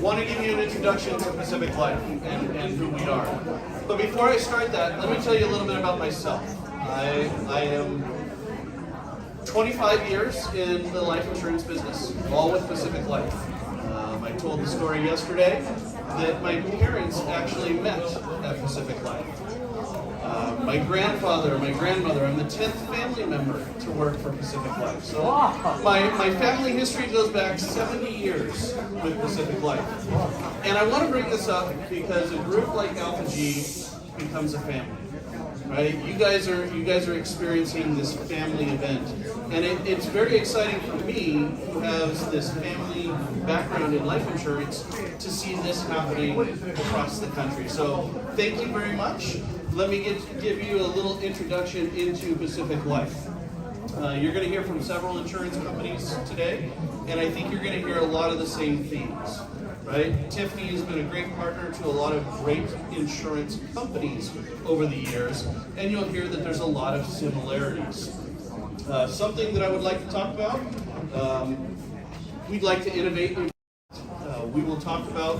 want to give you an introduction to Pacific Life and who we are. But before I start that, let me tell you a little bit about myself. I am 25 years in the life insurance business, all with Pacific Life. I told the story yesterday that my parents actually met at Pacific Life. My grandfather, my grandmother, I'm the 10th family member to work for Pacific Life. So my family history goes back 70 years with Pacific Life. And I want to bring this up because a group like Alpha G becomes a family. Right? You guys are experiencing this family event. And it's very exciting for me, who has this family background in life insurance, to see this happening across the country. So thank you very much. Let me give you a little introduction into Pacific Life. You're going to hear from several insurance companies today, and I think you're going to hear a lot of the same themes. Right? Tiffany has been a great partner to a lot of great insurance companies over the years, and you'll hear that there's a lot of similarities. Something that I would like to talk about, we'd like to innovate. We will talk about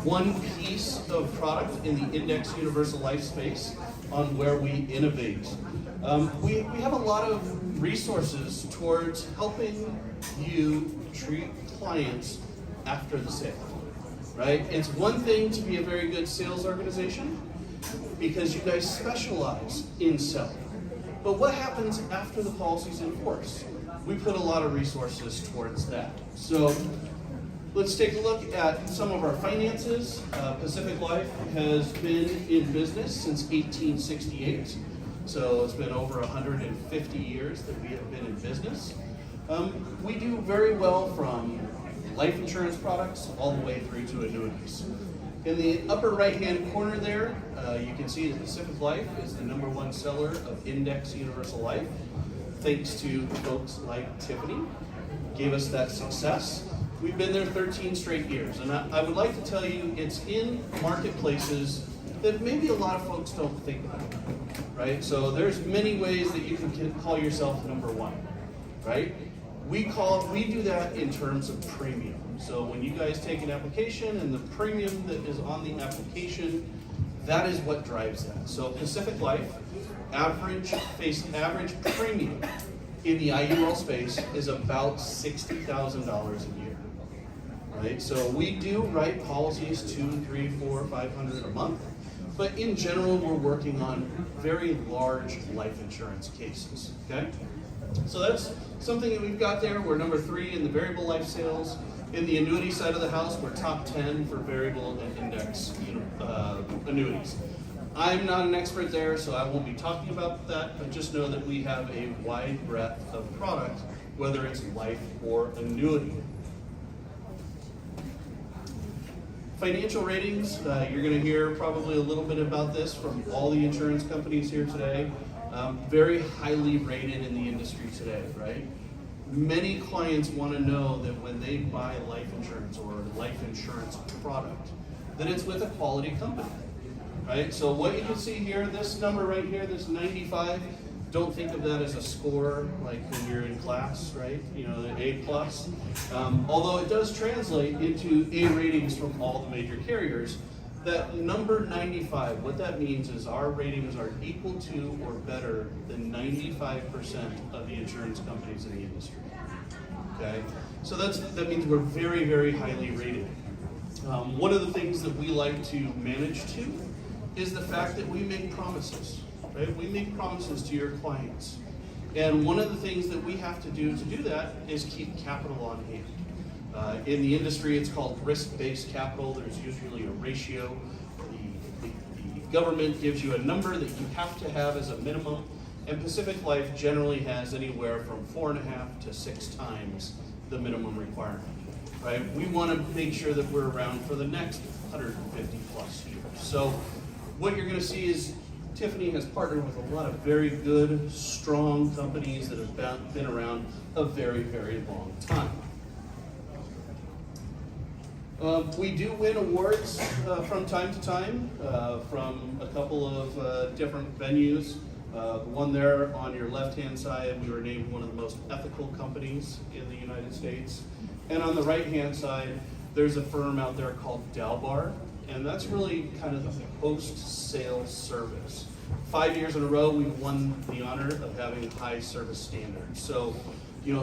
one piece of product in the Index Universal Life space on where we innovate. We have a lot of resources towards helping you treat clients after the sale. Right? It's one thing to be a very good sales organization because you guys specialize in selling. But what happens after the policy's in force? We put a lot of resources towards that. So let's take a look at some of our finances. Pacific Life has been in business since 1868. So it's been over 150 years that we have been in business. We do very well from life insurance products all the way through to annuities. In the upper right-hand corner there, you can see that Pacific Life is the #1 seller of Index Universal Life, thanks to folks like Tiffany, gave us that success. We've been there 13 straight years, and I would like to tell you it's in marketplaces that maybe a lot of folks don't think about, right? So there's many ways that you can call yourself #1, right? We do that in terms of premium. So when you guys take an application and the premium that is on the application, that is what drives that. So Pacific Life, average premium in the IUL space is about $60,000 a year. Right? So we do write policies 200, 300, 400, 500 a month, but in general we're working on very large life insurance cases. Okay? So that's something that we've got there. We're #3 in the variable life sales. In the annuity side of the house, we're top 10 for variable and index annuities. I'm not an expert there, so I won't be talking about that, but just know that we have a wide breadth of product, whether it's life or annuity. Financial ratings, you're going to hear probably a little bit about this from all the insurance companies here today. Very highly rated in the industry today, right? Many clients want to know that when they buy life insurance or life insurance product, that it's with a quality company, right? So what you can see here, this number right here, this 95, don't think of that as a score like when you're in class, right? You know, an A+. Although it does translate into A ratings from all the major carriers. That number 95, what that means is our ratings are equal to or better than 95% of the insurance companies in the industry. Okay, so that means we're very, very highly rated. One of the things that we like to manage to is the fact that we make promises, right? We make promises to your clients. And one of the things that we have to do that is keep capital on hand. In the industry, it's called risk-based capital. There's usually a ratio. The government gives you a number that you have to have as a minimum, and Pacific Life generally has anywhere from 4.5 to 6 times the minimum requirement. Right? We want to make sure that we're around for the next 150 plus years. So what you're going to see is Tiffany has partnered with a lot of very good, strong companies that have been around a very, very long time. We do win awards from time to time from a couple of different venues. The one there on your left-hand side, we were named one of the most ethical companies in the United States. And on the right-hand side, There's a firm out there called Dalbar, and that's really kind of the post-sale service. 5 years in a row, we've won the honor of having high service standards. So,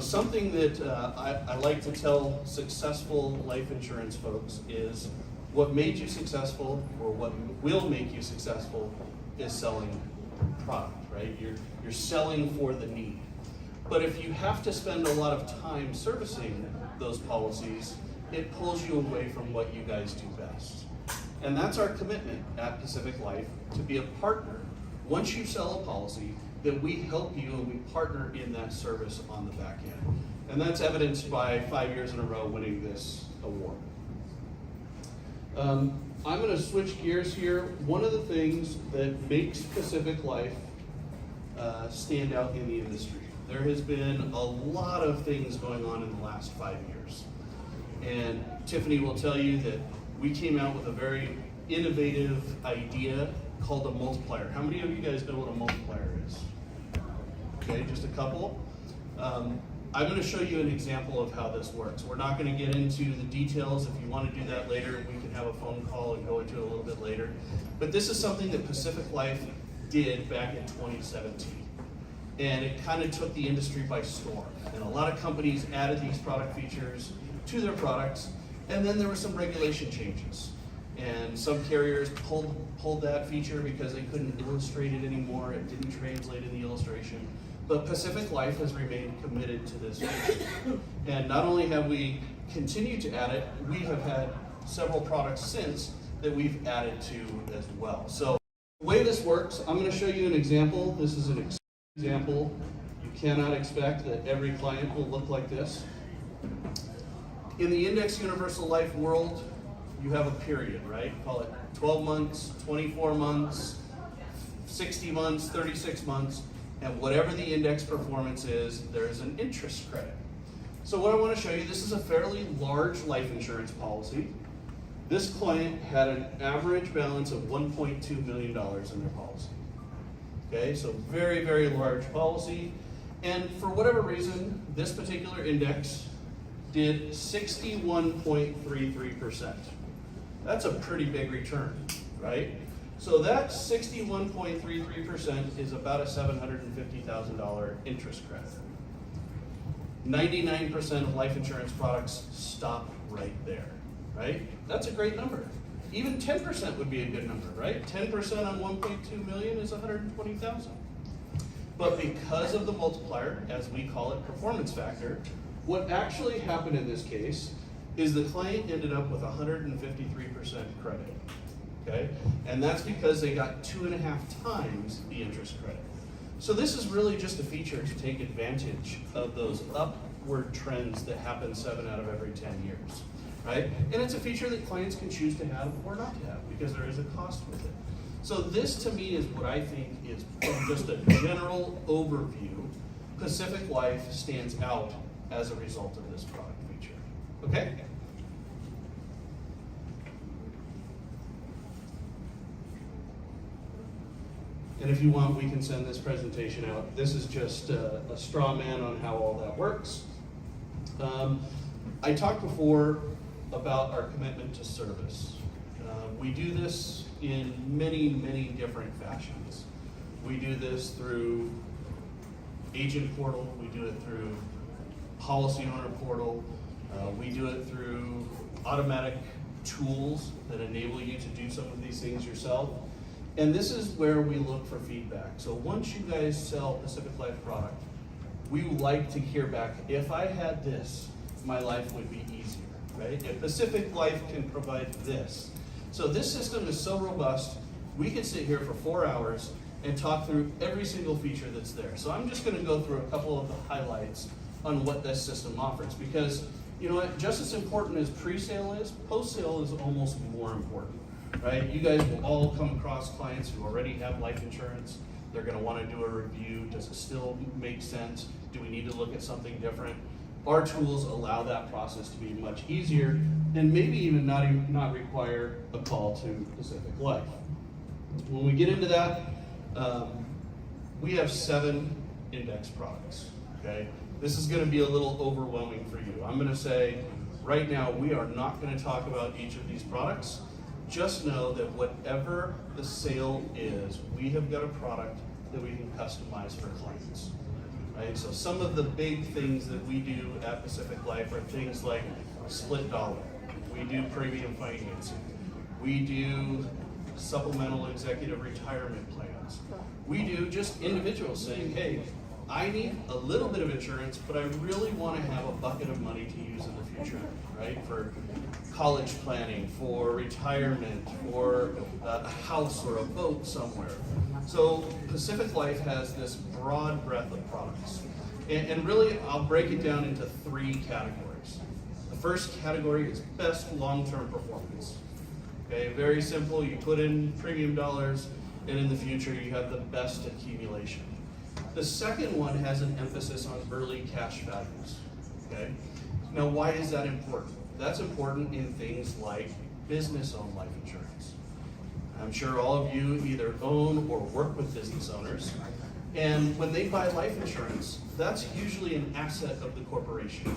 something that I like to tell successful life insurance folks is what made you successful, or what will make you successful, is selling product, right? You're selling for the need. But if you have to spend a lot of time servicing those policies, it pulls you away from what you guys do best. And that's our commitment at Pacific Life, to be a partner. Once you sell a policy, that we help you and we partner in that service on the back end. And that's evidenced by 5 years in a row winning this award. I'm going to switch gears here. One of the things that makes Pacific Life stand out in the industry, there has been a lot of things going on in the last 5 years. And Tiffany will tell you that we came out with a very innovative idea called a multiplier. How many of you guys know what a multiplier is? Okay, just a couple. I'm going to show you an example of how this works. We're not going to get into the details. If you want to do that later, we can have a phone call and go into it a little bit later. But this is something that Pacific Life did back in 2017. And it kind of took the industry by storm. And a lot of companies added these product features to their products, and then there were some regulation changes. And some carriers pulled that feature because they couldn't illustrate it anymore. It didn't translate in the illustration. But Pacific Life has remained committed to this feature. And not only have we continued to add it, we have had several products since that we've added to as well. So the way this works, I'm going to show you an example. This is an example. You cannot expect that every client will look like this. In the Index Universal Life world, you have a period, right? Call it 12 months, 24 months, 60 months, 36 months, and whatever the index performance is, there is an interest credit. So what I want to show you, this is a fairly large life insurance policy. This client had an average balance of $1.2 million in their policy. Okay, so very, very large policy. And for whatever reason, this particular index did 61.33%. That's a pretty big return, right? So that 61.33% is about a $750,000 interest credit. 99% of life insurance products stop right there, right? That's a great number. Even 10% would be a good number, right? 10% on 1.2 million is 120,000. But because of the multiplier, as we call it, performance factor, what actually happened in this case is the client ended up with 153% credit, okay? And that's because they got 2.5 times the interest credit. So this is really just a feature to take advantage of those upward trends that happen 7 out of every 10 years, right? And it's a feature that clients can choose to have or not to have because there is a cost with it. So this to me is what I think is, from just a general overview, Pacific Life stands out as a result of this product feature, okay? And if you want, we can send this presentation out. This is just a straw man on how all that works. I talked before about our commitment to service. We do this in many, many different fashions. We do this through agent portal, we do it through policy owner portal, we do it through automatic tools that enable you to do some of these things yourself. And this is where we look for feedback. So once you guys sell Pacific Life product, we would like to hear back, if I had this, my life would be easier, right? If Pacific Life can provide this. So this system is so robust, we could sit here for 4 hours and talk through every single feature that's there. So I'm just gonna go through a couple of the highlights on what this system offers, because you know what, just as important as pre-sale is, post-sale is almost more important. Right? You guys will all come across clients who already have life insurance. They're going to want to do a review. Does it still make sense? Do we need to look at something different? Our tools allow that process to be much easier and maybe even not require a call to Pacific Life. When we get into that, we have 7 index products. Okay? This is going to be a little overwhelming for you. I'm going to say Right now, we are not going to talk about each of these products. Just know that whatever the sale is, we have got a product that we can customize for clients. Right? So some of the big things that we do at Pacific Life are things like split dollar. We do premium financing. We do supplemental executive retirement plans. We do just individuals saying, hey, I need a little bit of insurance, but I really want to have a bucket of money to use in the future, right? For college planning, for retirement, for a house or a boat somewhere. So Pacific Life has this broad breadth of products. And really, I'll break it down into 3 categories. The first category is best long-term performance. Okay, very simple. You put in premium dollars, and in the future, you have the best accumulation. The second one has an emphasis on early cash values. Okay? Now, why is that important? That's important in things like business-owned life insurance. I'm sure all of you either own or work with business owners, and when they buy life insurance, that's usually an asset of the corporation,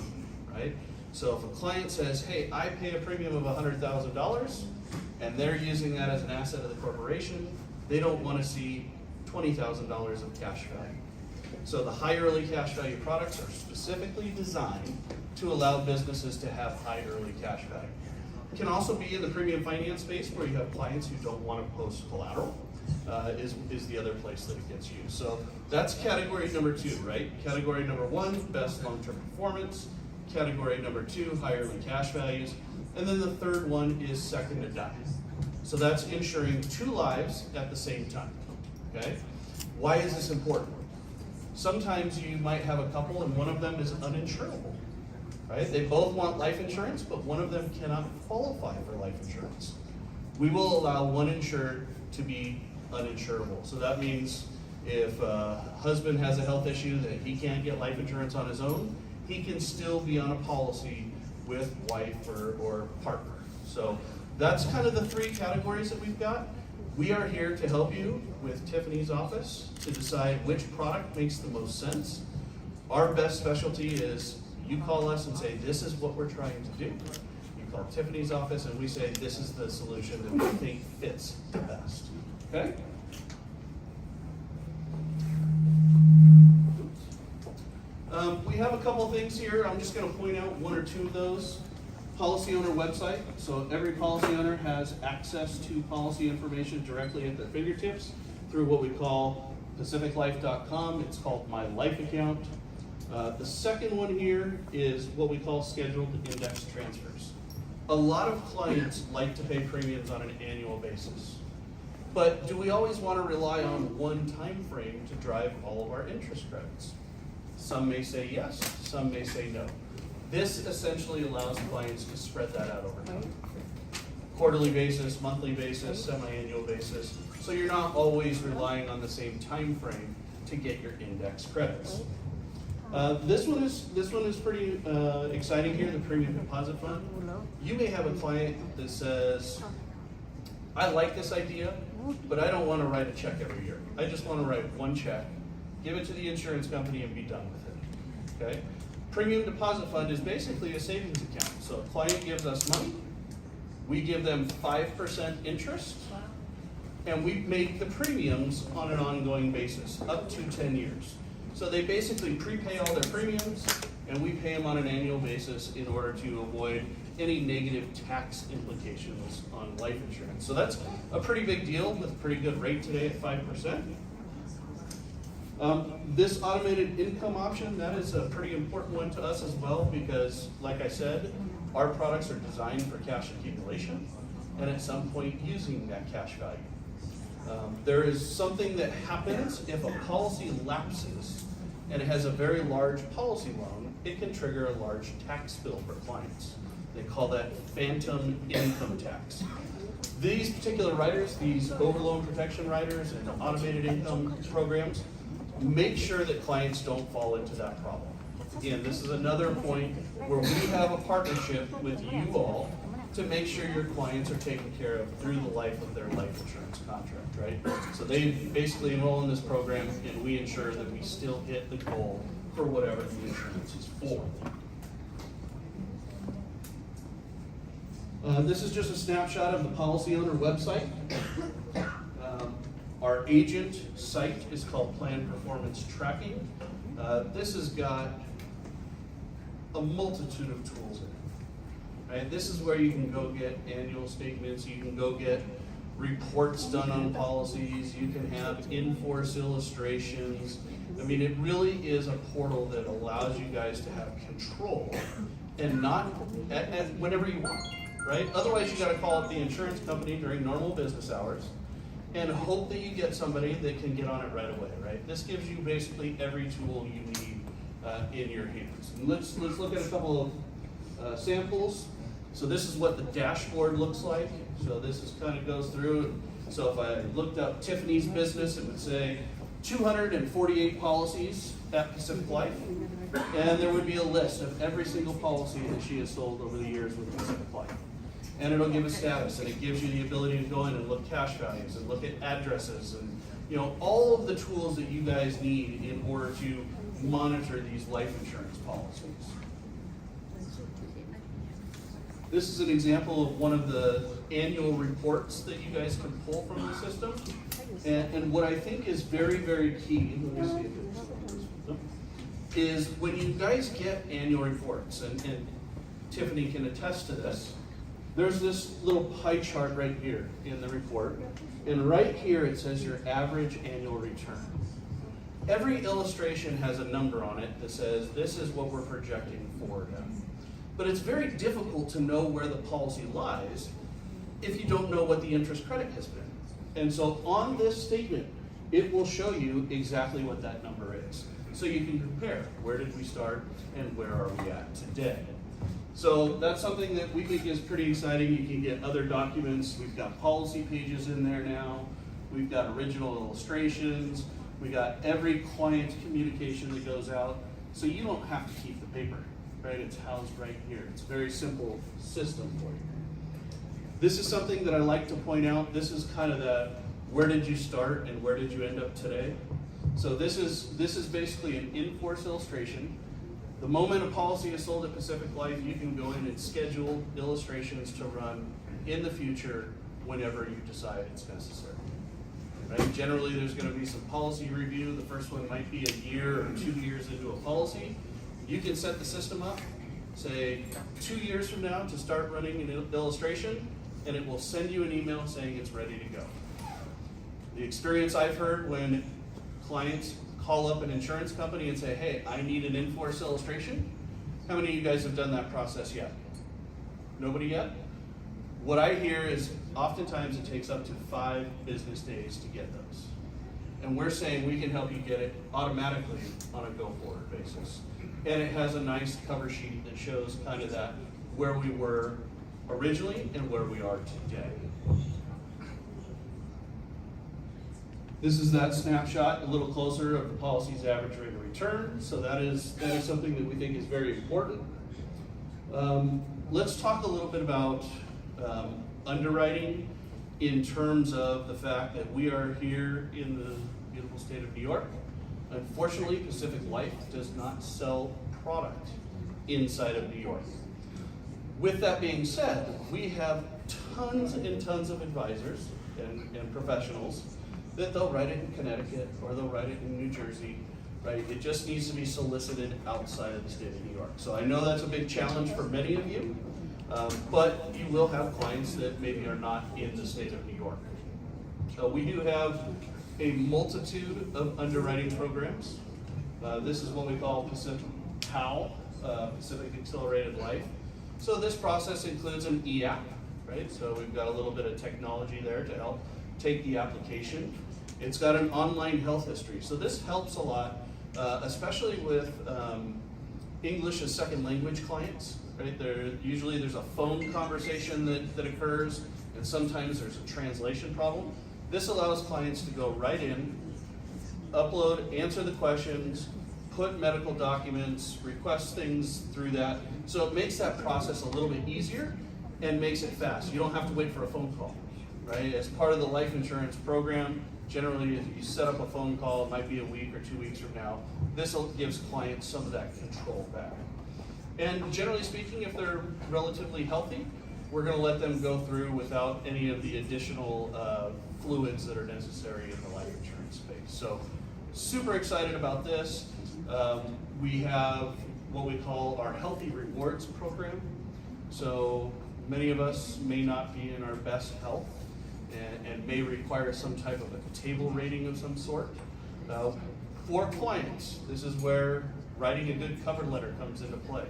right? So if a client says, hey, I pay a premium of $100,000, and they're using that as an asset of the corporation, they don't want to see $20,000 of cash value. So the high early cash value products are specifically designed to allow businesses to have high early cash value. It can also be in the premium finance space where you have clients who don't want to post collateral, is the other place that it gets used. So that's category number 2, right? Category number 1, best long-term performance. Category number 2, high early cash values. And then the third one is second to die. So that's insuring 2 lives at the same time, okay? Why is this important? Sometimes you might have a couple and one of them is uninsurable, right? They both want life insurance, but one of them cannot qualify for life insurance. We will allow one insured to be uninsurable. So that means if a husband has a health issue that he can't get life insurance on his own, he can still be on a policy with wife or partner. So that's kind of the 3 categories that we've got. We are here to help you with Tiffany's office to decide which product makes the most sense. Our best specialty is you call us and say, this is what we're trying to do. You call Tiffany's office and we say, this is the solution that we think fits the best. Okay? We have a couple things here. I'm just going to point out 1 or 2 of those. Policy owner website. So every policy owner has access to policy information directly at their fingertips through what we call pacificlife.com. It's called My Life Account. The second one here is what we call scheduled index transfers. A lot of clients like to pay premiums on an annual basis. But do we always want to rely on one time frame to drive all of our interest credits? Some may say yes, some may say no. This essentially allows clients to spread that out over time. Quarterly basis, monthly basis, semi-annual basis. So you're not always relying on the same time frame to get your index credits. This one is pretty exciting here, the premium deposit fund. You may have a client that says, I like this idea, but I don't want to write a check every year. I just want to write one check, give it to the insurance company, and be done with it. Okay? Premium deposit fund is basically a savings account. So a client gives us money, we give them 5% interest, and we make the premiums on an ongoing basis, up to 10 years. So they basically prepay all their premiums, and we pay them on an annual basis in order to avoid any negative tax implications on life insurance. So that's a pretty big deal with a pretty good rate today at 5%. This automated income option, that is a pretty important one to us as well because, like I said, our products are designed for cash accumulation and at some point using that cash value. There is something that happens if a policy lapses and it has a very large policy loan, it can trigger a large tax bill for clients. They call that phantom income tax. These particular riders, these overloan protection riders and automated income programs, make sure that clients don't fall into that problem. Again, this is another point where we have a partnership with you all to make sure your clients are taken care of through the life of their life insurance contract, right? So they basically enroll in this program and we ensure that we still hit the goal for whatever the insurance is for. This is just a snapshot of the policy owner website. Our agent site is called Plan Performance Tracking. This has got a multitude of tools in it. Right? This is where you can go get annual statements, you can go get reports done on policies, you can have in-force illustrations. I mean, it really is a portal that allows you guys to have control and not at whenever you want, right? Otherwise, you got to call up the insurance company during normal business hours and hope that you get somebody that can get on it right away, right? This gives you basically every tool you need in your hands. And let's look at a couple of samples. So this is what the dashboard looks like. So this is kind of goes through. So if I looked up Tiffany's business, it would say 248 policies at Pacific Life, and there would be a list of every single policy that she has sold over the years with Pacific Life. And it'll give a status, and it gives you the ability to go in and look cash values and look at addresses and all of the tools that you guys need in order to monitor these life insurance policies. This is an example of one of the annual reports that you guys can pull from the system. And what I think is very, very key, let me see if it's, is when you guys get annual reports, and Tiffany can attest to this, there's this little pie chart right here in the report. And right here it says your average annual return. Every illustration has a number on it that says this is what we're projecting forward at. But it's very difficult to know where the policy lies if you don't know what the interest credit has been. And so on this statement, it will show you exactly what that number is. So you can compare, where did we start and where are we at today? So that's something that we think is pretty exciting. You can get other documents. We've got policy pages in there now. We've got original illustrations. We got every client communication that goes out. So you don't have to keep the paper, right? It's housed right here. It's a very simple system for you. This is something that I like to point out. This is kind of the where did you start and where did you end up today? So this is basically an in-force illustration. The moment a policy is sold at Pacific Life, you can go in and schedule illustrations to run in the future whenever you decide it's necessary. Right? Generally, there's going to be some policy review. The first one might be a year or 2 years into a policy. You can set the system up, say 2 years from now to start running an illustration, and it will send you an email saying it's ready to go. The experience I've heard when clients call up an insurance company and say, hey, I need an in-force illustration. How many of you guys have done that process yet? Nobody yet? What I hear is oftentimes it takes up to 5 business days to get those. And we're saying we can help you get it automatically on a go-forward basis. And it has a nice cover sheet that shows kind of that where we were originally and where we are today. This is that snapshot, a little closer, of the policy's average rate of return. So that is something that we think is very important. Let's talk a little bit about underwriting in terms of the fact that we are here in the beautiful state of New York. Unfortunately, Pacific Life does not sell product inside of New York. With that being said, we have tons and tons of advisors and professionals that they'll write it in Connecticut or they'll write it in New Jersey, right? It just needs to be solicited outside of the state of New York. So I know that's a big challenge for many of you, but you will have clients that maybe are not in the state of New York. So we do have a multitude of underwriting programs. This is what we call Pacific PAL, Pacific Accelerated Life. So this process includes an e-app, right? So we've got a little bit of technology there to help take the application. It's got an online health history. So this helps a lot, especially with English as second language clients, right? Usually there's a phone conversation that occurs, and sometimes there's a translation problem. This allows clients to go right in, upload, answer the questions, put medical documents, request things through that. So it makes that process a little bit easier and makes it fast. You don't have to wait for a phone call, right? As part of the life insurance program, generally if you set up a phone call, it might be a week or 2 weeks from now. This gives clients some of that control back. And generally speaking, if they're relatively healthy, we're going to let them go through without any of the additional fluids that are necessary in the life insurance space. So super excited about this. We have what we call our Healthy Rewards program. So many of us may not be in our best health and may require some type of a table rating of some sort. For clients, this is where writing a good cover letter comes into play.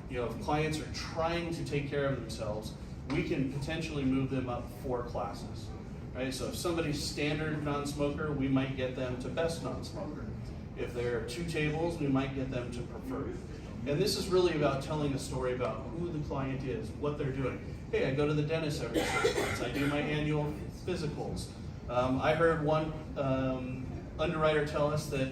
You know, if clients are trying to take care of themselves, we can potentially move them up 4 classes, right? So if somebody's standard non-smoker, we might get them to best non-smoker. If there are 2 tables, we might get them to preferred. And this is really about telling a story about who the client is, what they're doing. Hey, I go to the dentist every 6 months. I do my annual physicals. I heard one underwriter tell us that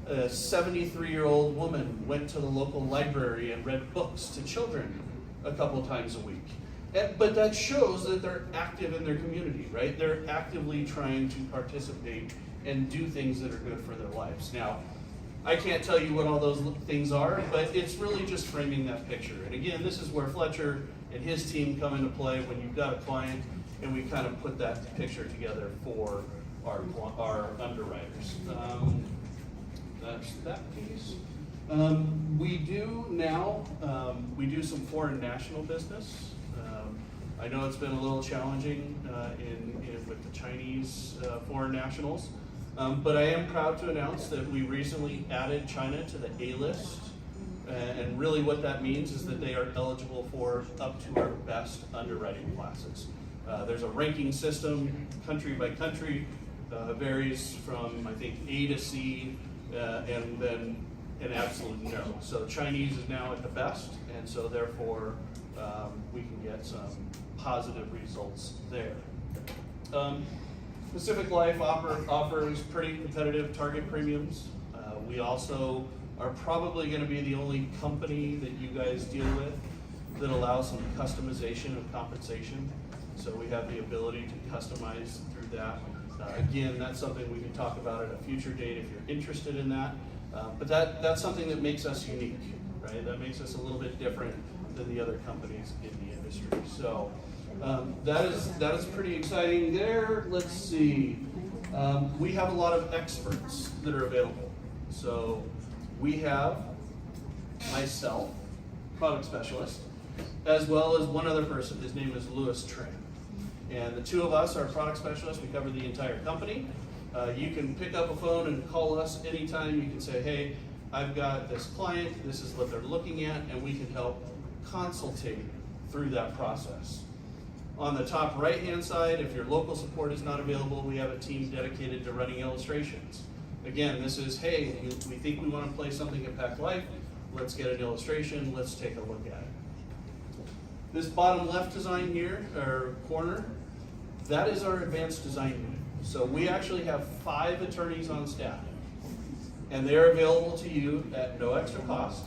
a 73-year-old woman went to the local library and read books to children a couple times a week. But that shows that they're active in their community, right? They're actively trying to participate and do things that are good for their lives. Now, I can't tell you what all those things are, but it's really just framing that picture. And again, this is where Fletcher and his team come into play when you've got a client and we kind of put that picture together for our underwriters. That's that piece. We do now, we do some foreign national business. I know it's been a little challenging with the Chinese foreign nationals, but I am proud to announce that we recently added China to the A list. And really what that means is that they are eligible for up to our best underwriting classes. There's a ranking system, country by country, varies from I think A to C, and then an absolute no. So Chinese is now at the best, and so therefore we can get some positive results there. Pacific Life offers pretty competitive target premiums. We also are probably going to be the only company that you guys deal with that allows some customization of compensation. So we have the ability to customize through that. Again, that's something we can talk about at a future date if you're interested in that. But that's something that makes us unique, right? That makes us a little bit different than the other companies in the industry. So that is pretty exciting there. Let's see. We have a lot of experts that are available. So we have myself, product specialist, as well as one other person. His name is Louis Tran. And the 2 of us are product specialists. We cover the entire company. You can pick up a phone and call us anytime. You can say, hey, I've got this client, this is what they're looking at, and we can help consultate through that process. On the top right-hand side, if your local support is not available, we have a team dedicated to running illustrations. Again, this is, hey, we think we want to play something at Pac Life. Let's get an illustration. Let's take a look at it. This bottom left design here, or corner, that is our advanced design unit. So we actually have 5 attorneys on staff, and they're available to you at no extra cost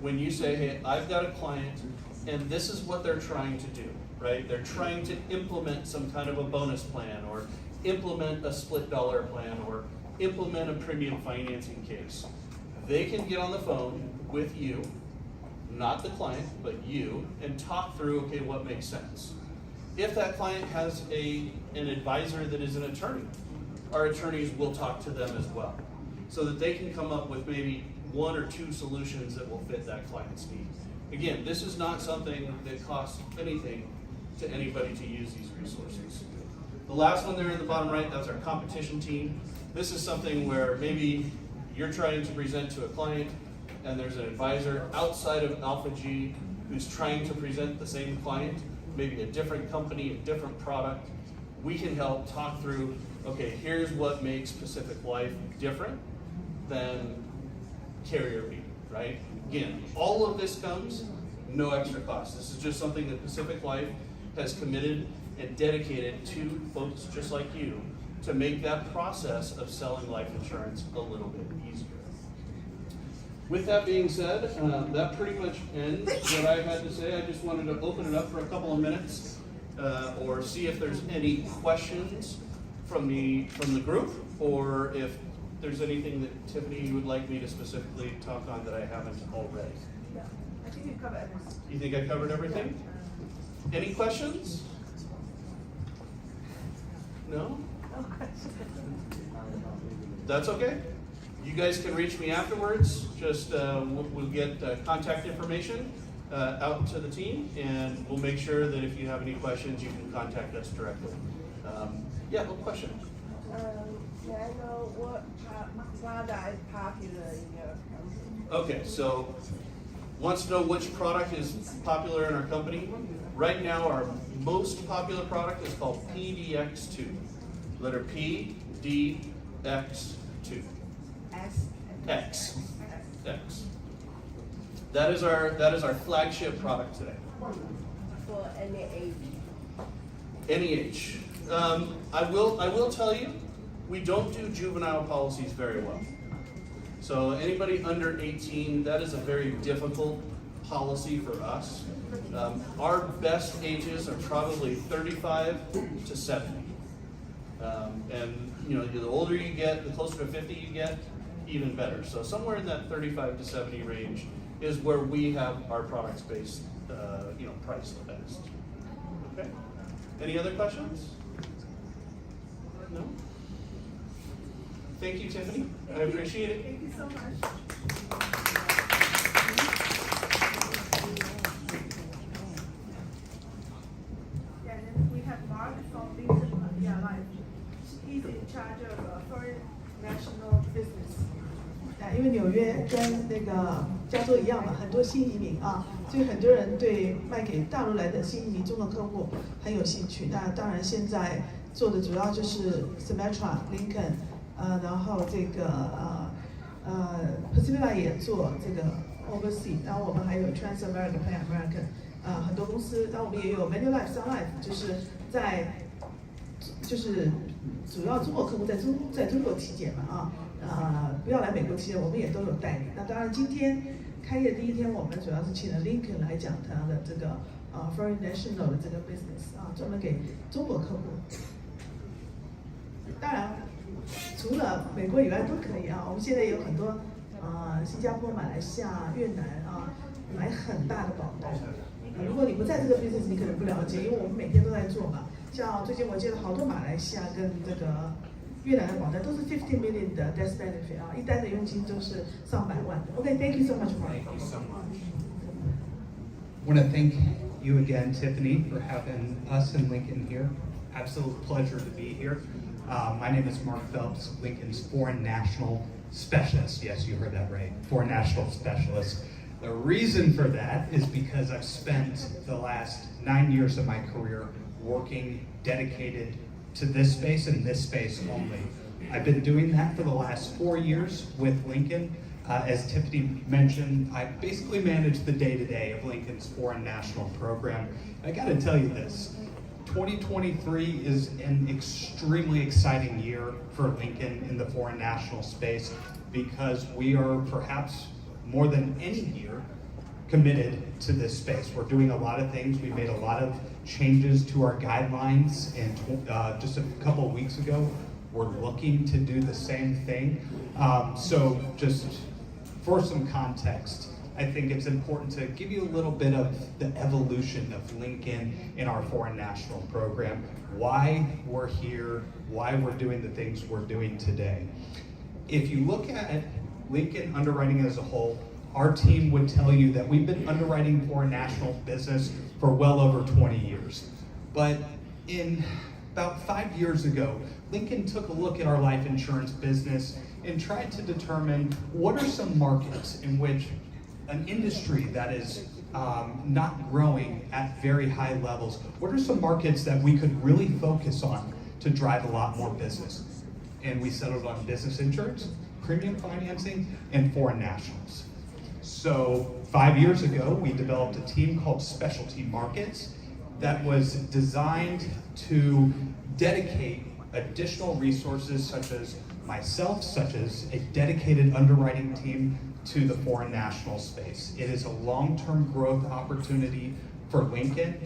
when you say, hey, I've got a client, and this is what they're trying to do, right? They're trying to implement some kind of a bonus plan, or implement a split dollar plan, or implement a premium financing case. They can get on the phone with you, not the client, but you, and talk through, okay, what makes sense. If that client has an advisor that is an attorney, our attorneys will talk to them as well, so that they can come up with maybe 1 or 2 solutions that will fit that client's needs. Again, this is not something that costs anything to anybody to use these resources. The last one there in the bottom right, that's our competition team. This is something where maybe you're trying to present to a client and there's an advisor outside of Alpha G who's trying to present the same client, maybe a different company, a different product. We can help talk through, okay, here's what makes Pacific Life different than carrier B, right? Again, all of this comes no extra cost. This is just something that Pacific Life has committed and dedicated to folks just like you to make that process of selling life insurance a little bit easier. With that being said, that pretty much ends what I had to say. I just wanted to open it up for a couple of minutes or see if there's any questions from the group, or if there's anything that Tiffany you would like me to specifically talk on that I haven't already. Yeah, I think you've covered everything. You think I covered everything? Any questions? No? That's okay. You guys can reach me afterwards. Just we'll get contact information out to the team, and we'll make sure that if you have any questions, you can contact us directly. Yeah, what question? Can I know what product is popular in your company? Okay, so wants to know which product is popular in our company. Right now, our most popular product is called PDX2. Letter P, D, X2. X. That is our flagship product today. For any age. Any age. I will tell you, we don't do juvenile policies very well. So anybody under 18, that is a very difficult policy for us. Our best ages are probably 35 to 70. And you know, the older you get, the closer to 50 you get, even better. So somewhere in that 35 to 70 range is where we have our products based, priced the best. Okay. Any other questions? No? Thank you, Tiffany. I appreciate it. Thank you so much. Yeah, then we have Mark from Lincoln Life. He's in charge of foreign national business. 因为纽约跟那个加州一样嘛，很多新移民啊，所以很多人对卖给大陆来的新移民中国客户很有兴趣。那当然现在做的主要就是 Lincoln， 然后这个Pacific 也做这个 Overseas， 然后我们还有 Pan American， 很多公司，然后我们也有 Manulife、Sun Life， 就是主要中国客户在中国体检嘛不要来美国体检，我们也都有代理。那当然今天开业第一天，我们主要是请了 Lincoln 来讲他的这个foreign national 的这个 business 专门给中国客户。当然，除了美国以外都可以我们现在有很多新加坡、马来西亚、越南买很大的保单。如果你不在这个 business， 你可能不了解，因为我们每天都在做嘛。像最近我接了好多马来西亚跟这个越南的保单，都是50 million 的 death benefit 一单的佣金都是上百万的。OK，thank you so much, Mark. Thank you so much. I want to thank you again, Tiffany, for having us and Lincoln here. Absolute pleasure to be here. My name is Mark Phelps, Lincoln's Foreign National Specialist. Yes, you heard that right. Foreign National Specialist. The reason for that is because I've spent the last 9 years of my career working dedicated to this space and this space only. I've been doing that for the last 4 years with Lincoln. As Tiffany mentioned, I basically manage the day-to-day of Lincoln's Foreign National Program. I gotta tell you this, 2023 is an extremely exciting year for Lincoln in the foreign national space because we are perhaps more than any year committed to this space. We're doing a lot of things. We made a lot of changes to our guidelines, and just a couple of weeks ago, we're looking to do the same thing. So just for some context, I think it's important to give you a little bit of the evolution of Lincoln in our foreign national program, why we're here, why we're doing the things we're doing today. If you look at Lincoln underwriting as a whole, our team would tell you that we've been underwriting foreign national business for well over 20 years. But in about 5 years ago, Lincoln took a look at our life insurance business and tried to determine what are some markets in which an industry that is not growing at very high levels, what are some markets that we could really focus on to drive a lot more business? And we settled on business insurance, premium financing, and foreign nationals. So 5 years ago, we developed a team called Specialty Markets that was designed to dedicate additional resources such as myself, such as a dedicated underwriting team to the foreign national space. It is a long-term growth opportunity for Lincoln,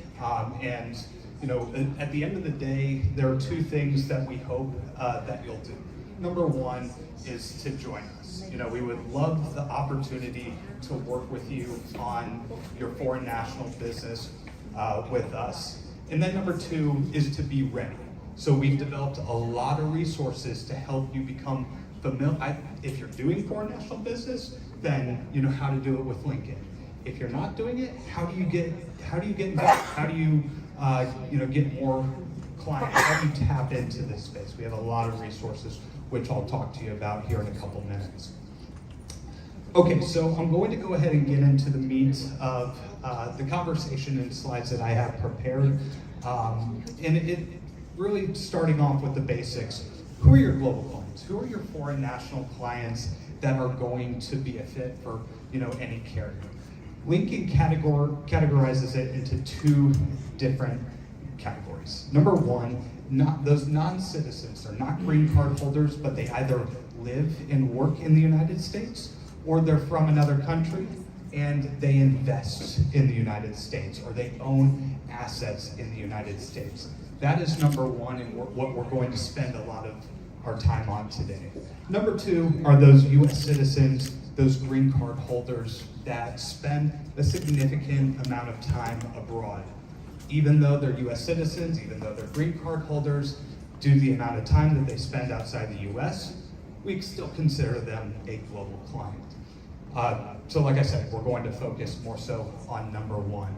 and at the end of the day, there are two things that we hope that you'll do. Number one is to join us. We would love the opportunity to work with you on your foreign national business. with us. And then number two is to be ready. So we've developed a lot of resources to help you become familiar. If you're doing foreign national business, then you know how to do it with Lincoln. If you're not doing it, how do you get involved? How do you get more clients? How do you tap into this space? We have a lot of resources, which I'll talk to you about here in a couple minutes. Okay, so I'm going to go ahead and get into the meat of the conversation and slides that I have prepared. And it really starting off with the basics. Who are your global clients? Who are your foreign national clients that are going to be a fit for any carrier? Lincoln categorizes it into two different categories. Number one, those non-citizens. They're not green card holders, but they either live and work in the United States, or they're from another country and they invest in the United States, or they own assets in the United States. That is number one, and what we're going to spend a lot of our time on today. Number two are those U.S. citizens, those green card holders that spend a significant amount of time abroad. Even though they're U.S. citizens, even though they're green card holders, due to the amount of time that they spend outside the U.S., we still consider them a global client. So like I said, we're going to focus more so on number one.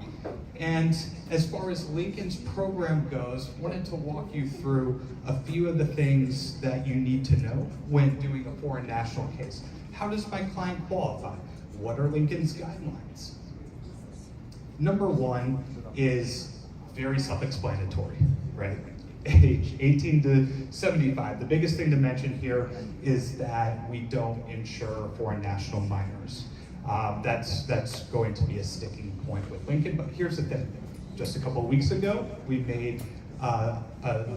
And as far as Lincoln's program goes, I wanted to walk you through a few of the things that you need to know when doing a foreign national case. How does my client qualify? What are Lincoln's guidelines? Number one is very self-explanatory, right? Age 18 to 75. The biggest thing to mention here is that we don't insure foreign national minors. That's going to be a sticking point with Lincoln, but here's the thing. Just a couple of weeks ago, we made a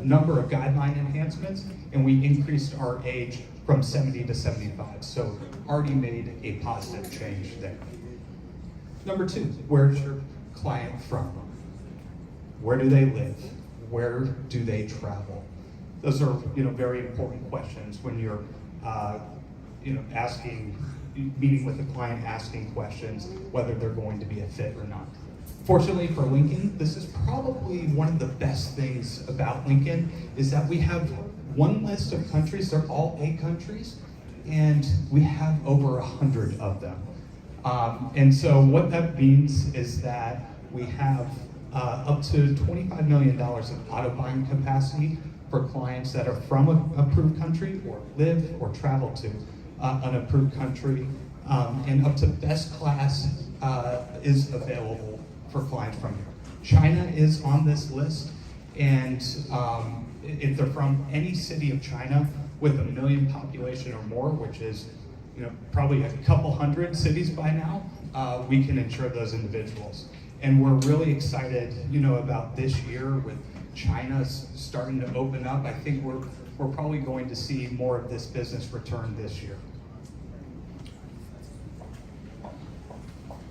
number of guideline enhancements, and we increased our age from 70 to 75. So already made a positive change there. Number two, where's your client from? Where do they live? Where do they travel? Those are very important questions when you're meeting with a client, asking questions whether they're going to be a fit or not. Fortunately for Lincoln, this is probably one of the best things about Lincoln is that we have one list of countries. They're all A countries, and we have over 100 of them. And so what that means is that we have up to $25 million of auto buying capacity for clients that are from an approved country or live or travel to an approved country. And up to best class is available for clients from here. China is on this list, and if they're from any city of China with 1 million population or more, which is probably a couple hundred cities by now, we can insure those individuals. And we're really excited, about this year with China starting to open up. I think we're probably going to see more of this business return this year.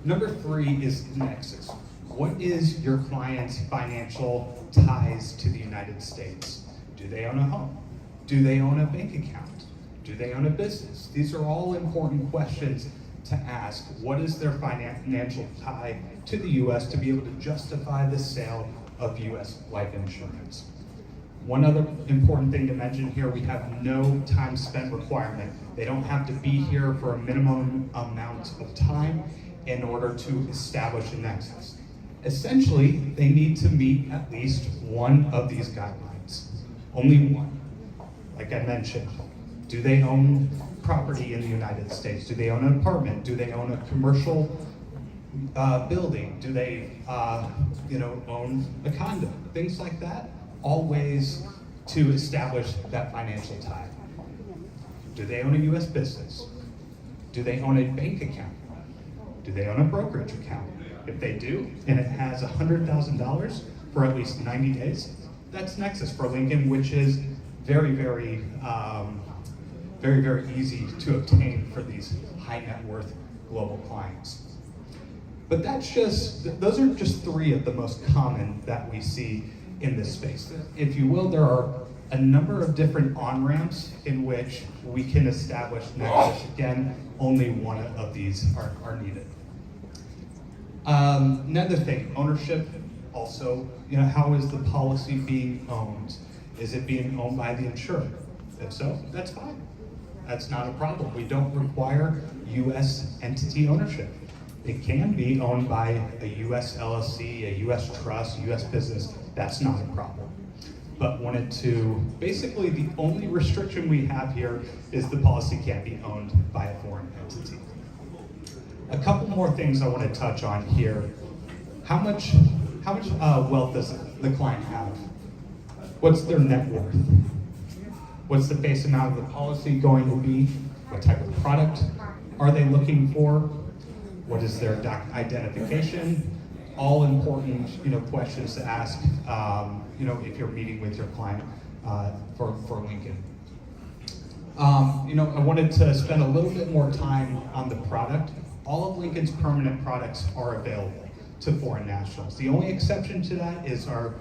Number three is nexus. What is your client's financial ties to the United States? Do they own a home? Do they own a bank account? Do they own a business? These are all important questions to ask. What is their financial tie to the U.S. to be able to justify the sale of U.S. life insurance? One other important thing to mention here, we have no time spent requirement. They don't have to be here for a minimum amount of time in order to establish a nexus. Essentially, they need to meet at least one of these guidelines. Only one. Like I mentioned, do they own property in the United States? Do they own an apartment? Do they own a commercial building? Do they own a condo? Things like that. All ways to establish that financial tie. Do they own a U.S. business? Do they own a bank account? Do they own a brokerage account? If they do, and it has $100,000 for at least 90 days, that's Nexus for Lincoln, which is very, very easy to obtain for these high net worth global clients. But those are just three of the most common that we see in this space. If you will, there are a number of different on-ramps in which we can establish Nexus. Again, only one of these are needed. Another thing, ownership Also, how is the policy being owned? Is it being owned by the insurer? If so, that's fine. That's not a problem. We don't require U.S. entity ownership. It can be owned by a U.S. LLC, a U.S. trust, U.S. business. That's not a problem. But basically the only restriction we have here is the policy can't be owned by a foreign entity. A couple more things I want to touch on here. How much wealth does the client have? What's their net worth? What's the face amount of the policy going to be? What type of product are they looking for? What is their identification? All important, questions to ask, if you're meeting with your client for Lincoln. I wanted to spend a little bit more time on the product. All of Lincoln's permanent products are available to foreign nationals. The only exception to that is our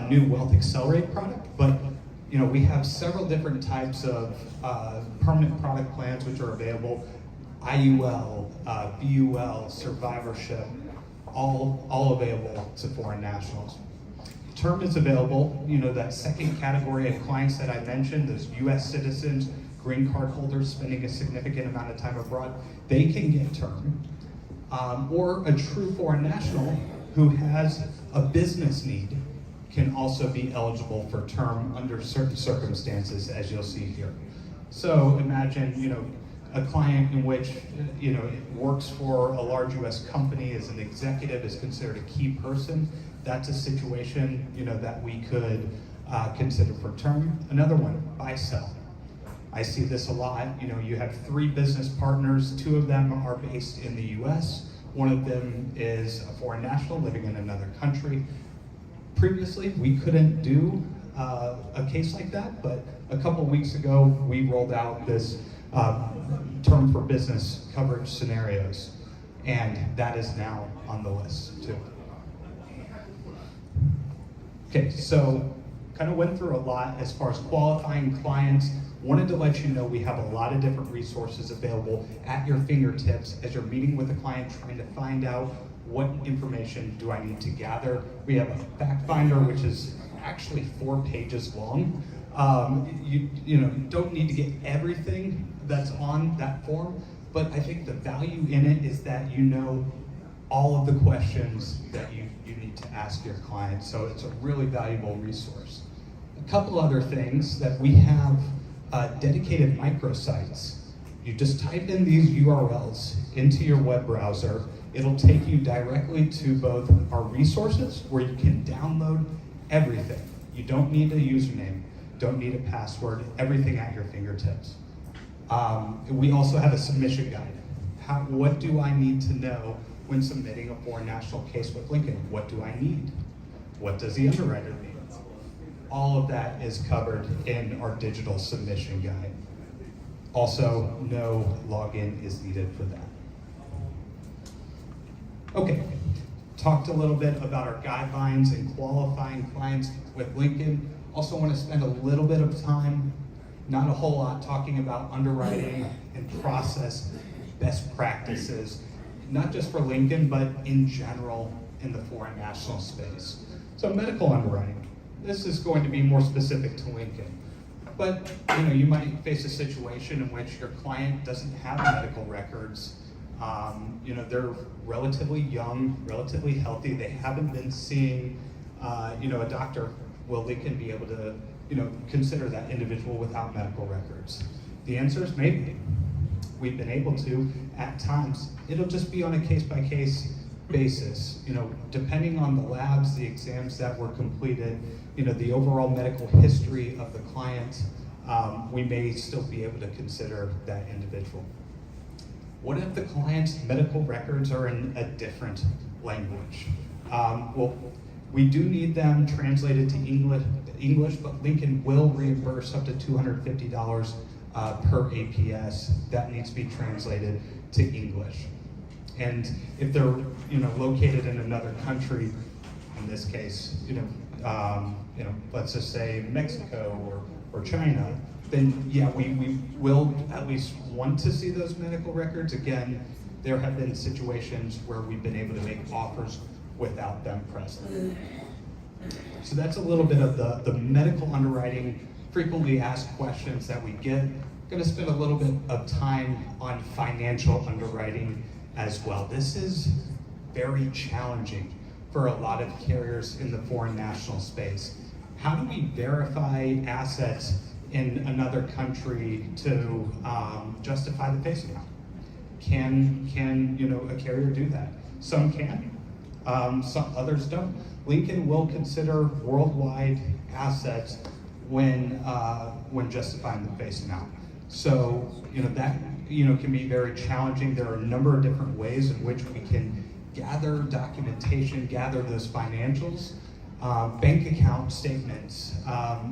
new Wealth Accelerate product, but we have several different types of permanent product plans which are available. IUL, BUL, survivorship, all available to foreign nationals. Term is available, that second category of clients that I mentioned, those US citizens, green card holders spending a significant amount of time abroad, they can get term. Or a true foreign national who has a business need can also be eligible for term under certain circumstances, as you'll see here. So imagine, a client in which, works for a large US company, as an executive, is considered a key person. That's a situation, that we could consider for term. Another one, buy-sell. I see this a lot. You have 3 business partners. 2 of them are based in the US. One of them is a foreign national living in another country. Previously, we couldn't do a case like that, but a couple weeks ago, we rolled out this term for business coverage scenarios, and that is now on the list too. Okay, so kind of went through a lot as far as qualifying clients. Wanted to let you know we have a lot of different resources available at your fingertips as you're meeting with a client, trying to find out what information do I need to gather. We have a fact finder, which is actually 4 pages long. You don't need to get everything that's on that form, but I think the value in it is that all of the questions that you need to ask your client. So it's a really valuable resource. A couple other things that we have dedicated microsites. You just type in these URLs into your web browser. It'll take you directly to both our resources where you can download everything. You don't need a username, don't need a password, everything at your fingertips. We also have a submission guide. What do I need to know when submitting a foreign national case with Lincoln? What do I need? What does the underwriter need? All of that is covered in our digital submission guide. Also, no login is needed for that. Okay, talked a little bit about our guidelines and qualifying clients with Lincoln. Also want to spend a little bit of time, not a whole lot, talking about underwriting and process best practices, not just for Lincoln, but in general in the foreign national space. So medical underwriting. This is going to be more specific to Lincoln. But you might face a situation in which your client doesn't have medical records. They're relatively young, relatively healthy. They haven't been seeing, a doctor. Will Lincoln be able to, consider that individual without medical records? The answer is maybe. We've been able to at times. It'll just be on a case-by-case basis. Depending on the labs, the exams that were completed, the overall medical history of the client, we may still be able to consider that individual. What if the client's medical records are in a different language? Well, we do need them translated to English, but Lincoln will reimburse up to $250 per APS. That needs to be translated to English. And if they're located in another country, in this case, let's just say Mexico or China, then yeah, we will at least want to see those medical records. Again, there have been situations where we've been able to make offers without them present. So that's a little bit of the medical underwriting, frequently asked questions that we get. I'm gonna spend a little bit of time on financial underwriting as well. This is very challenging for a lot of carriers in the foreign national space. How do we verify assets in another country to justify the face amount? Can a carrier do that? Some can, some others don't. Lincoln will consider worldwide assets when justifying the face amount. So that can be very challenging. There are a number of different ways in which we can gather documentation, gather those financials, bank account statements,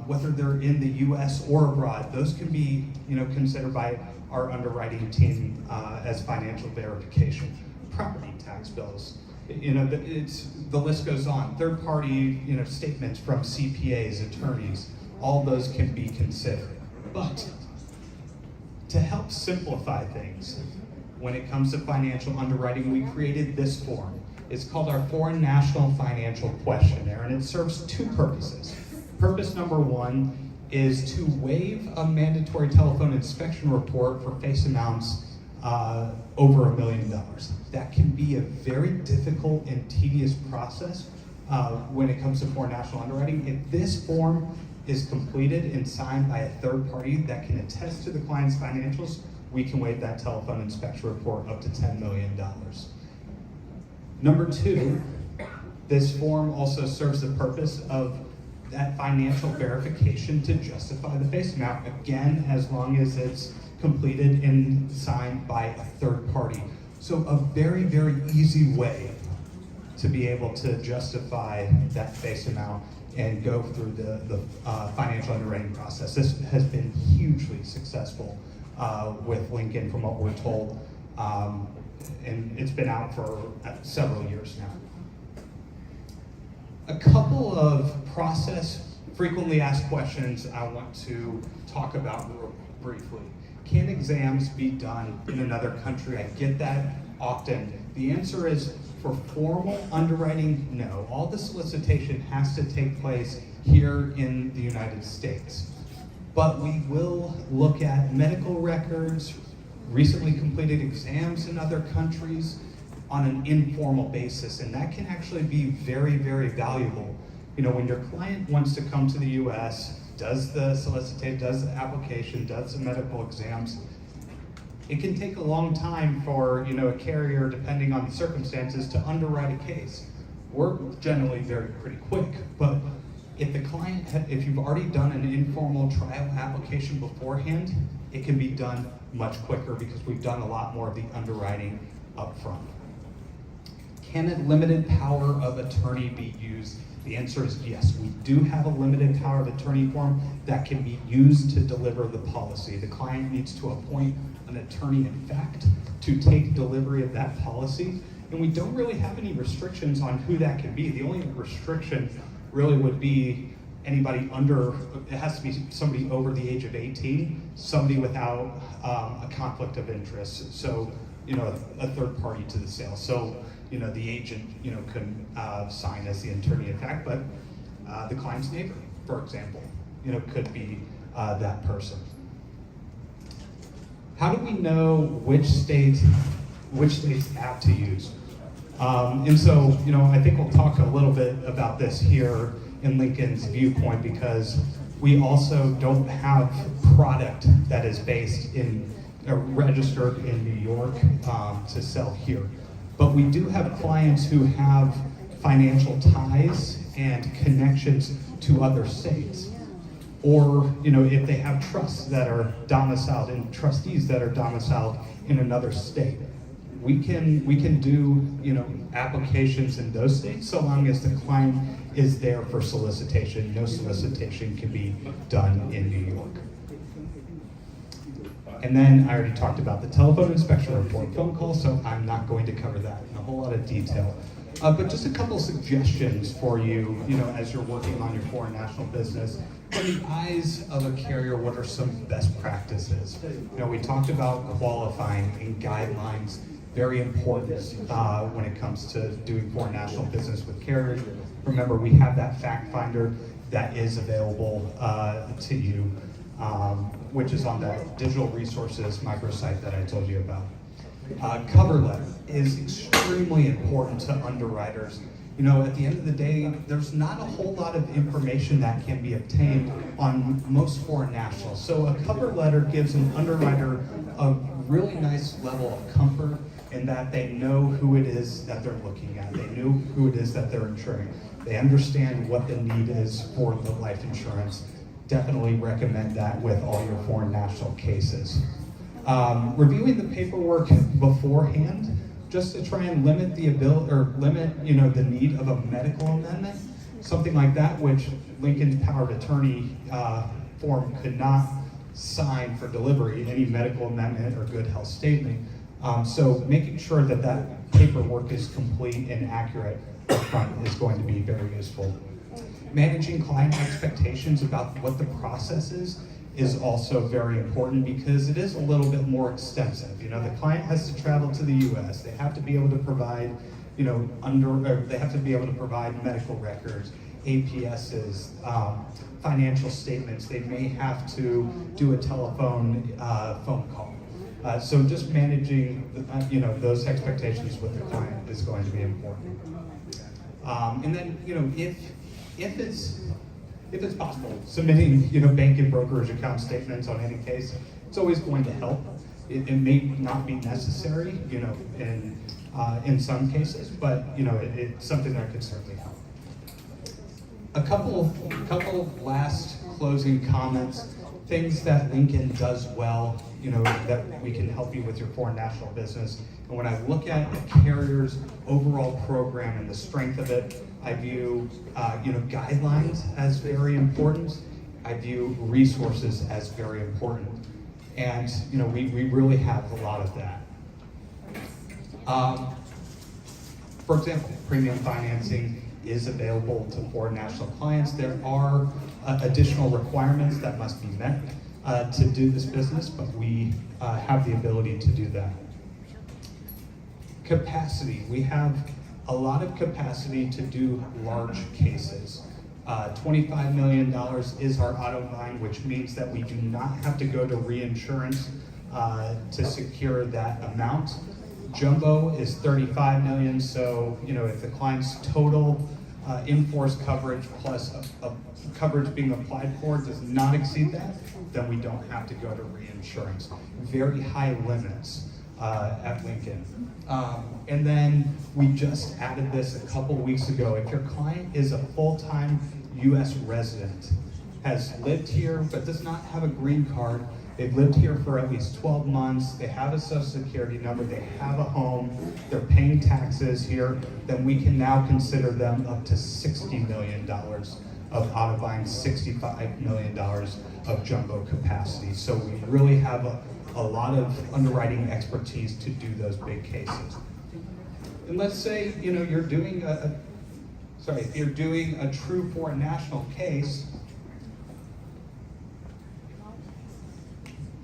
whether they're in the U.S. or abroad. Those can be considered by our underwriting team as financial verification. Property tax bills. The list goes on. Third-party, statements from CPAs, attorneys, all those can be considered. But to help simplify things, when it comes to financial underwriting, we created this form. It's called our Foreign National Financial Questionnaire, and it serves two purposes. Purpose number one is to waive a mandatory telephone inspection report for face amounts over $1 million. That can be a very difficult and tedious process when it comes to foreign national underwriting. If this form is completed and signed by a third party that can attest to the client's financials, we can waive that telephone inspection report up to $10 million. Number two, this form also serves the purpose of that financial verification to justify the face amount, again, as long as it's completed and signed by a third party. So a very, very easy way to be able to justify that face amount and go through the financial underwriting process. This has been hugely successful with Lincoln from what we're told, and it's been out for several years now. A couple of process frequently asked questions I want to talk about real briefly. Can exams be done in another country? I get that often. The answer is, for formal underwriting, no. All the solicitation has to take place here in the United States. But we will look at medical records, recently completed exams in other countries on an informal basis, and that can actually be very, very valuable. When your client wants to come to the US, does the solicitation, does the application, does the medical exams, it can take a long time for a carrier, depending on the circumstances, to underwrite a case. We're generally pretty quick, but if the client, if you've already done an informal trial application beforehand, it can be done much quicker because we've done a lot more of the underwriting up front. Can a limited power of attorney be used? The answer is yes. We do have a limited power of attorney form that can be used to deliver the policy. The client needs to appoint an attorney in fact to take delivery of that policy, and we don't really have any restrictions on who that can be. The only restriction really would be anybody under, it has to be somebody over the age of 18, somebody without a conflict of interest, so a third party to the sale. So the agent can sign as the attorney in fact, but the client's neighbor, for example, could be that person. How do we know which state's app to use? And so, I think we'll talk a little bit about this here in Lincoln's viewpoint, because we also don't have product that is based in, registered in New York to sell here. But we do have clients who have financial ties and connections to other states. Or, if they have trusts that are domiciled and trustees that are domiciled in another state. We can do, applications in those states so long as the client is there for solicitation. No solicitation can be done in New York. And then I already talked about the telephone inspection report phone call, so I'm not going to cover that in a whole lot of detail. But just a couple suggestions for you, as you're working on your foreign national business. From the eyes of a carrier, what are some best practices? We talked about qualifying and guidelines very important when it comes to doing foreign national business with carriers. Remember, we have that fact finder that is available to you, which is on that digital resources microsite that I told you about. Cover letter is extremely important to underwriters. You know, at the end of the day, there's not a whole lot of information that can be obtained on most foreign nationals. So a cover letter gives an underwriter a really nice level of comfort in that they know who it is that they're looking at. They know who it is that they're insuring. They understand what the need is for the life insurance. Definitely recommend that with all your foreign national cases. Reviewing the paperwork beforehand, just to try and limit the ability, or limit, the need of a medical amendment, something like that, which Lincoln's power of attorney form could not sign for delivery, any medical amendment or good health statement. So making sure that that paperwork is complete and accurate up front is going to be very useful. Managing client expectations about what the process is also very important because it is a little bit more extensive. The client has to travel to the U.S. They have to be able to provide, they have to be able to provide medical records, APSs, financial statements. They may have to do a telephone phone call. So just managing, those expectations with the client is going to be important. And then, if it's possible, submitting, bank and brokerage account statements on any case, it's always going to help. It may not be necessary, in some cases, but it's something that could certainly help. A couple last closing comments, things that Lincoln does well, that we can help you with your foreign national business. And when I look at a carrier's overall program and the strength of it, I view, guidelines as very important. I view resources as very important. And, we really have a lot of that. For example, premium financing is available to foreign national clients. There are additional requirements that must be met to do this business, but we have the ability to do that. Capacity. We have a lot of capacity to do large cases. $25 million is our auto line, which means that we do not have to go to reinsurance to secure that amount. Jumbo is $35 million, so if the client's total in-force coverage plus a coverage being applied for does not exceed that, then we don't have to go to reinsurance. Very high limits at Lincoln. And then we just added this a couple weeks ago. If your client is a full-time U.S. resident, has lived here but does not have a green card, they've lived here for at least 12 months, they have a social security number, they have a home, they're paying taxes here, then we can now consider them up to $60 million of auto buying, $65 million of jumbo capacity. So we really have a lot of underwriting expertise to do those big cases. And let's say you're doing if you're doing a true foreign national case,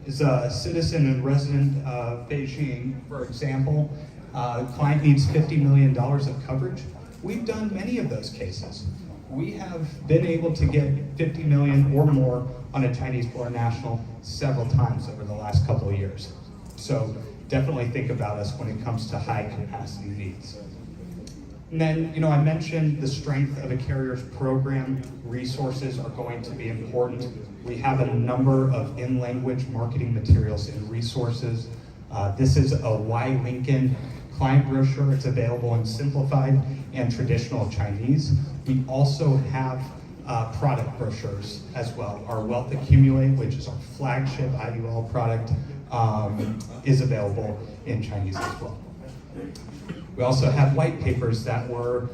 is a citizen and resident of Beijing, for example, client needs $50 million of coverage. We've done many of those cases. We have been able to get $50 million or more on a Chinese foreign national several times over the last couple of years. So definitely think about us when it comes to high capacity needs. And then, I mentioned the strength of a carrier's program. Resources are going to be important. We have a number of in-language marketing materials and resources. This is a Why Lincoln client brochure. It's available in simplified and traditional Chinese. We also have product brochures as well. Our Wealth Accumulate, which is our flagship IUL product, is available in Chinese as well. We also have white papers that were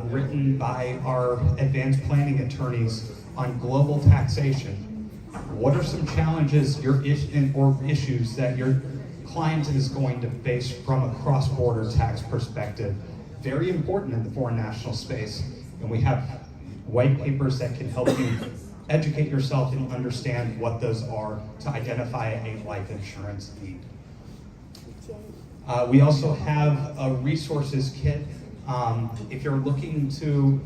written by our advanced planning attorneys on global taxation. What are some challenges or issues that your client is going to face from a cross-border tax perspective? Very important in the foreign national space. And we have white papers that can help you educate yourself and understand what those are to identify a life insurance need. We also have a resources kit. If you're looking to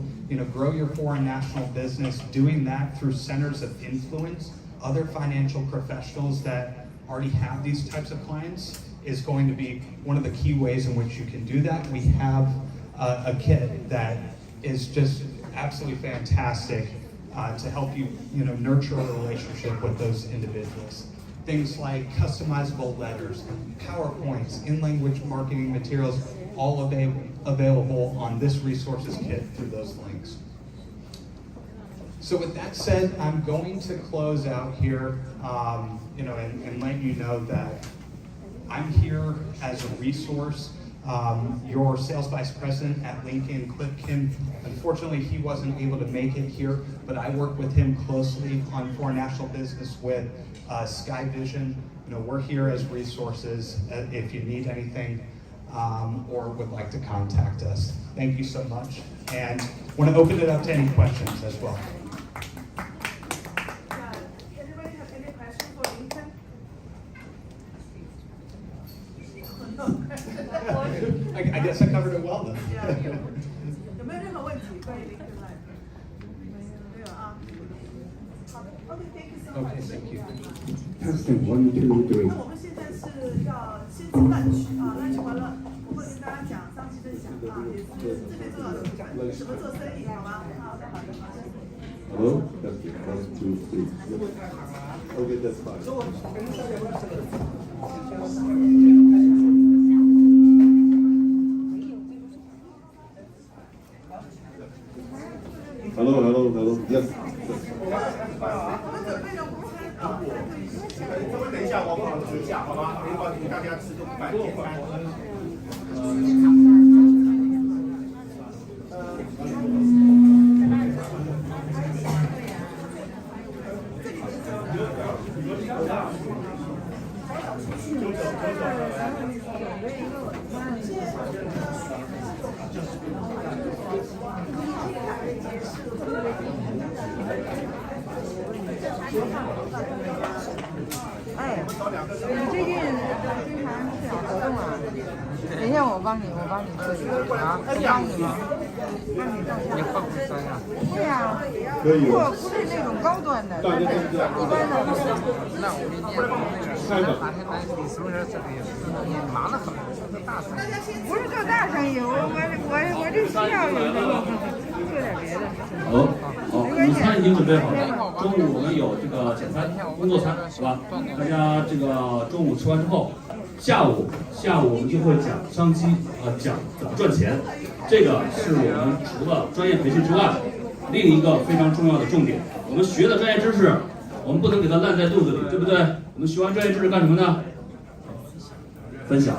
grow your foreign national business, doing that through centers of influence, other financial professionals that already have these types of clients is going to be one of the key ways in which you can do that. We have a kit that is just absolutely fantastic to help you, nurture a relationship with those individuals. Things like customizable letters, PowerPoints, in-language marketing materials, all available on this resources kit through those links. So with that said, I'm going to close out here, and let you know that I'm here as a resource. Your sales vice president at Lincoln, Cliff Kim, unfortunately he wasn't able to make it here, but I work with him closely on foreign national business with Sky Vision. We're here as resources if you need anything or would like to contact us. Thank you so much, and want to open it up to any questions as well. Anybody have any question for Lincoln? I guess I covered it well then. 有没有任何问题关于 Lincoln Life？ 没有啊。好的 ，OK， thank you so much。 Okay, thank you. Testing 1, 2, 3. 那我们现在是要先吃 lunch 完了，我会跟大家讲商机分享也是这边重要的部分，怎么做生意，好吗？好的，好的，好的。Hello? Testing 1, 2, 3. Okay, that's fine. Hello. Yes. 我们准备了午餐啊，等一下，我们提一下，好吗？别忘记大家吃个饭简单。哎，你最近经常小活动啊？等一下，我帮你做一个啊，我帮你吗？你会不会酸呀？会啊，不是那种高端的，但是一般的。那我明天那个哪天来，你是不是这个你忙得很？大生意不是做大生意，我就需要有时候做点别的。好，午餐已经准备好了。中午我们有这个简餐、工作餐，好吧？大家这个中午吃完之后，下午我们就会讲商机，讲怎么赚钱。这个是我们除了专业培训之外，另一个非常重要的重点。我们学的专业知识，我们不能给它烂在肚子里，对不对？我们学完专业知识干什么呢？分享，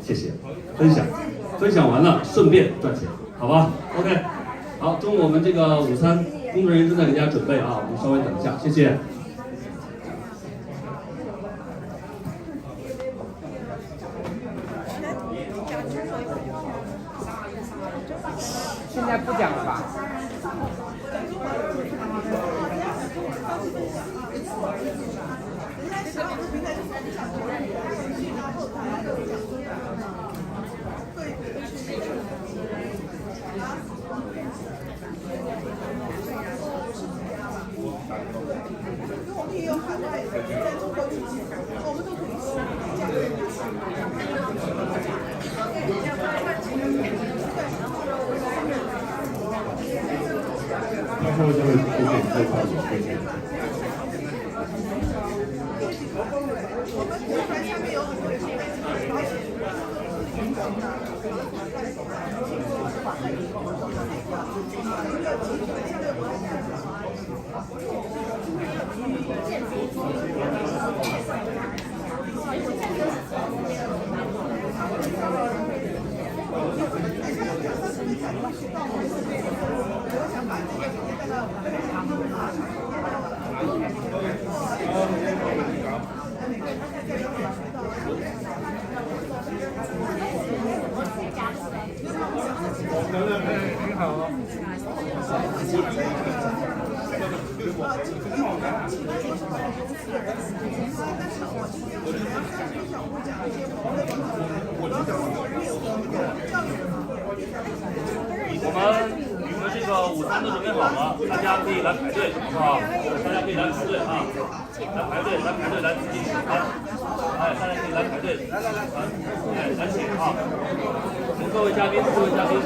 谢谢，分享完了顺便赚钱，好吧 ？OK。好，中午我们这个午餐工作人员正在给大家准备啊，我们稍微等一下，谢谢。现在不讲了吧？我们也有海外在中国举行，我们都可以说这样子。他说这个不给太快了，谢谢。我们平台下面有很多保险，云层的，你好。我们这个午餐都准备好了，大家可以来排队，好不好？大家可以来排队啊，来排队，来自己取餐。哎，大家可以来排队，来请啊！各位嘉宾，可以来排队。